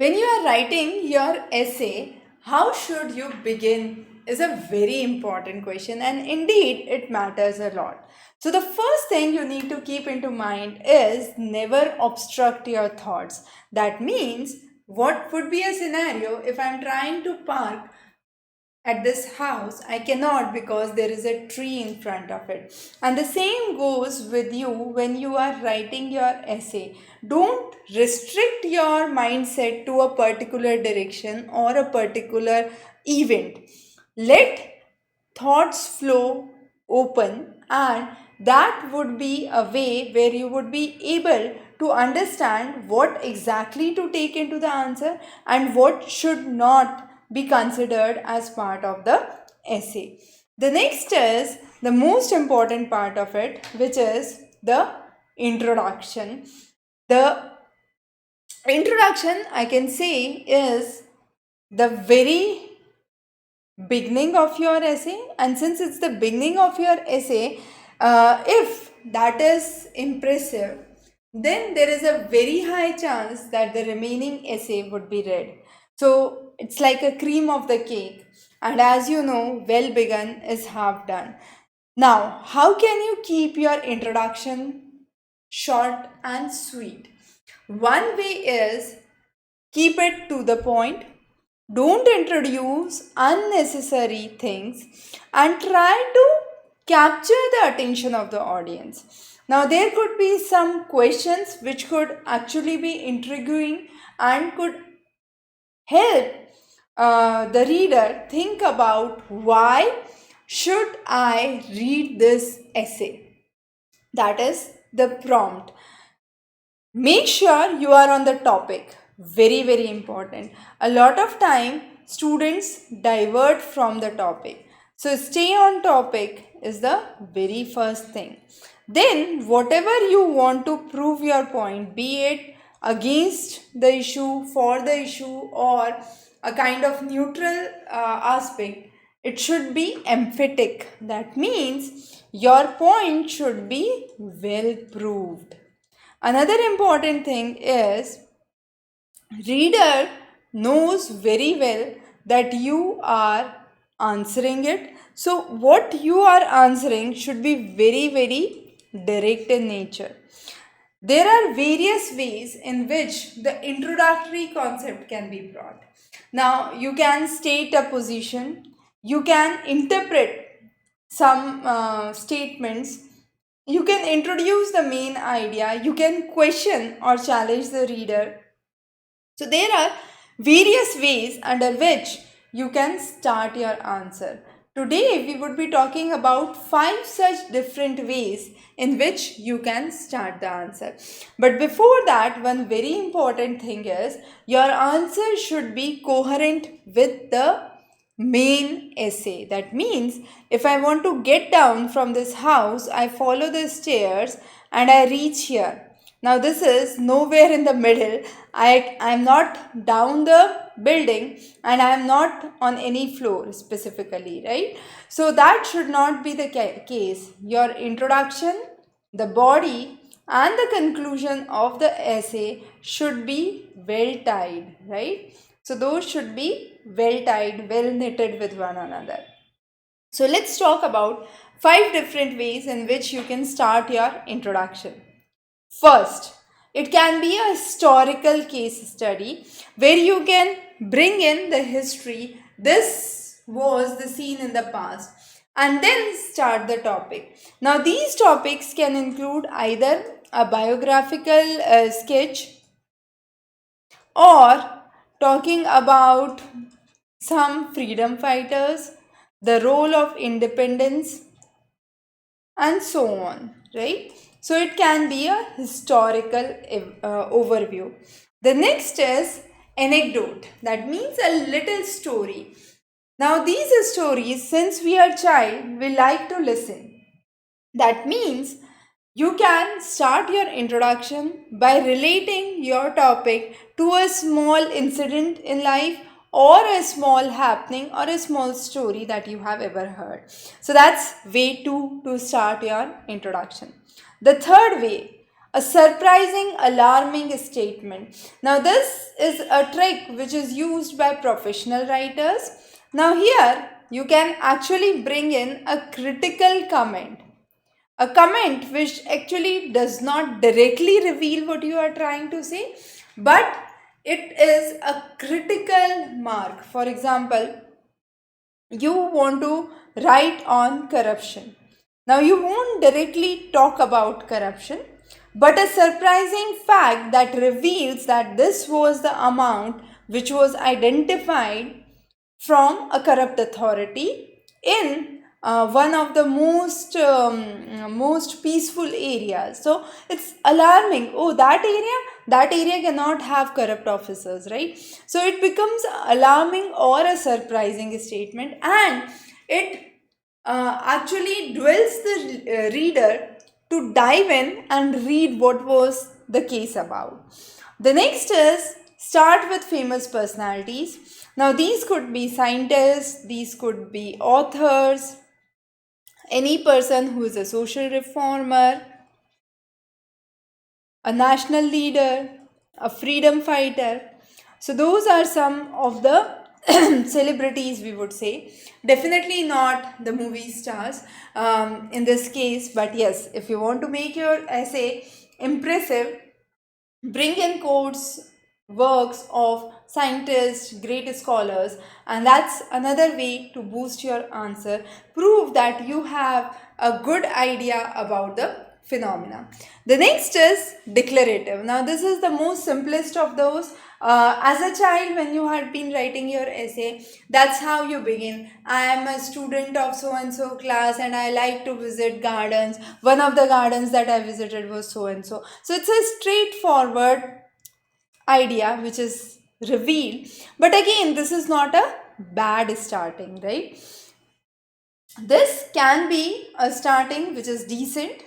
When you are writing your essay, how should you begin is a very important question, and indeed it matters a lot. So, the first thing you need to keep into mind is never obstruct your thoughts. That means, what would be a scenario if I'm trying to park at this house? I cannot because there is a tree in front of it. And the same goes with you when you are writing your essay. Don't restrict your mindset to a particular direction or a particular event. Let thoughts flow open, and that would be a way where you would be able to understand what exactly to take into the answer and what should not be considered as part of the essay. The next is the most important part of it, which is the introduction. The introduction, I can say, is the very beginning of your essay, and since it's the beginning of your essay, if that is impressive, then there is a very high chance that the remaining essay would be read. So it's like a cream of the cake, and as you know, well begun is half done. Now, how can you keep your introduction short and sweet? One way is keep it to the point. Don't introduce unnecessary things and try to capture the attention of the audience. Now, there could be some questions which could actually be intriguing and could help the reader think about why should I read this essay. That is the prompt. Make sure you are on the topic. Very, very important. A lot of time students divert from the topic. So stay on topic is the very first thing. Then whatever you want to prove your point, be it against the issue, for the issue, or a kind of neutral aspect, it should be emphatic. That means your point should be well proved. Another important thing is reader knows very well that you are answering it. So what you are answering should be very, very direct in nature. There are various ways in which the introductory concept can be brought. Now, you can state a position, you can interpret some statements, you can introduce the main idea, you can question or challenge the reader. So, there are various ways under which you can start your answer. Today, we would be talking about 5 such different ways in which you can start the answer. But before that, one very important thing is your answer should be coherent with the main essay. That means if I want to get down from this house, I follow the stairs and I reach here. Now this is nowhere in the middle. I'm not down the building and I am not on any floor specifically, right? So that should not be the case. Your introduction, the body, and the conclusion of the essay should be well tied, right? So those should be well tied, well knitted with one another. So let's talk about 5 different ways in which you can start your introduction. First, it can be a historical case study where you can bring in the history. This was the scene in the past, and then start the topic. Now, these topics can include either a biographical sketch or talking about some freedom fighters, the role of independence, and so on, right? So it can be a historical overview. The next is anecdote. That means a little story. Now these stories, since we are child, we like to listen. That means you can start your introduction by relating your topic to a small incident in life or a small happening or a small story that you have ever heard. So that's way 2 to start your introduction. The third way, a surprising, alarming statement. Now, this is a trick which is used by professional writers. Now, here you can actually bring in a critical comment. A comment which actually does not directly reveal what you are trying to say, but it is a critical mark. For example, you want to write on corruption. Now, you won't directly talk about corruption, but a surprising fact that reveals that this was the amount which was identified from a corrupt authority in one of the most peaceful areas. So it's alarming. Oh, that area cannot have corrupt officers, right? So it becomes alarming or a surprising statement, and it actually dwells the reader to dive in and read what was the case about. The next is start with famous personalities. Now, these could be scientists, these could be authors, any person who is a social reformer, a national leader, a freedom fighter. So, those are some of the celebrities, we would say. Definitely not the movie stars in this case, but yes, if you want to make your essay impressive, bring in quotes, works of scientists, great scholars, and that's another way to boost your answer. Prove that you have a good idea about the phenomena. The next is declarative. Now, this is the most simplest of those. As a child, when you had been writing your essay, that's how you begin. I am a student of so and so class and I like to visit gardens. One of the gardens that I visited was so and so. So it's a straightforward idea which is revealed. But again, this is not a bad starting, right? This can be a starting which is decent.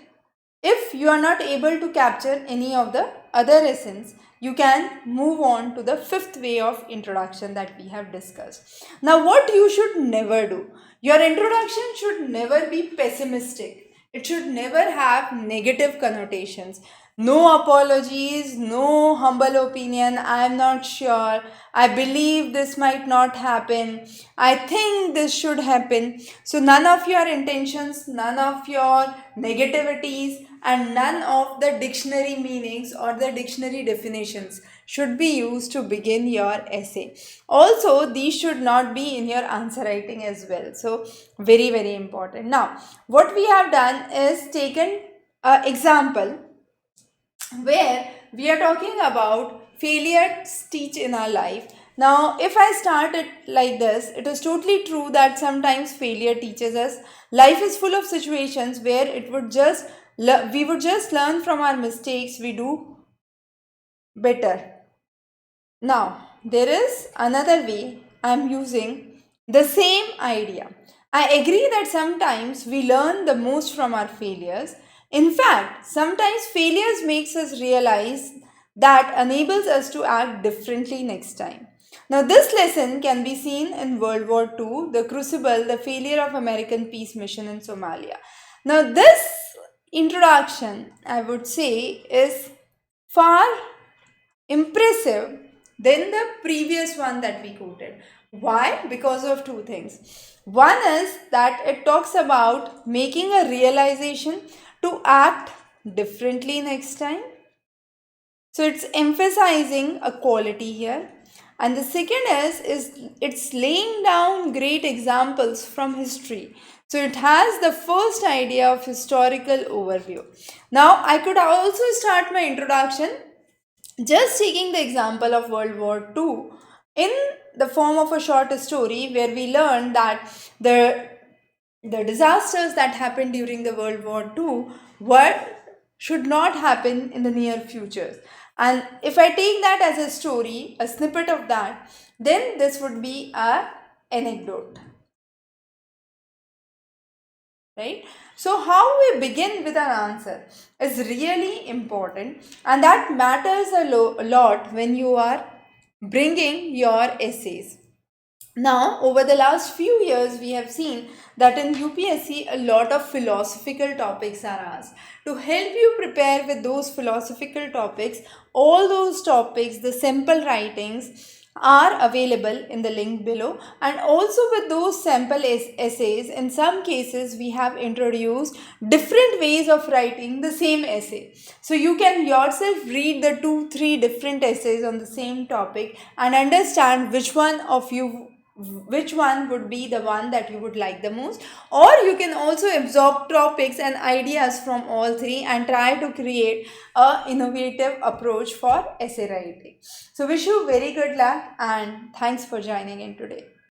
If you are not able to capture any of the other essence, you can move on to the fifth way of introduction that we have discussed. Now, what you should never do, your introduction should never be pessimistic. It should never have negative connotations. No apologies, no humble opinion. I am not sure. I believe this might not happen. I think this should happen. So, none of your intentions, none of your negativities, and none of the dictionary meanings or the dictionary definitions should be used to begin your essay. Also, these should not be in your answer writing as well. So, very, very important. Now, what we have done is taken an example where we are talking about failures teach in our life. Now, if I start it like this, it is totally true that sometimes failure teaches us. Life is full of situations where we would just learn from our mistakes, we do better. Now, there is another way I am using the same idea. I agree that sometimes we learn the most from our failures. In fact, sometimes failures makes us realize that enables us to act differently next time. Now, this lesson can be seen in World War II, the crucible, the failure of American peace mission in Somalia. Now, this introduction, I would say, is far impressive than the previous one that we quoted. Why? Because of two things. One is that it talks about making a realization to act differently next time. So it's emphasizing a quality here. And the second is it's laying down great examples from history. So it has the first idea of historical overview. Now I could also start my introduction just taking the example of World War II in the form of a short story where we learn that the disasters that happened during the World War II should not happen in the near future. And if I take that as a story, a snippet of that, then this would be a anecdote. Right? So, how we begin with an answer is really important, and that matters a lot when you are bringing your essays. Now, over the last few years, we have seen that in UPSC, a lot of philosophical topics are asked. To help you prepare with those philosophical topics, all those topics, the sample writings, are available in the link below. And also, with those sample essays, in some cases, we have introduced different ways of writing the same essay. So, you can yourself read the 2-3 different essays on the same topic and understand which one would be the one that you would like the most, or you can also absorb topics and ideas from all three and try to create a innovative approach for essay writing. So wish you very good luck and thanks for joining in today.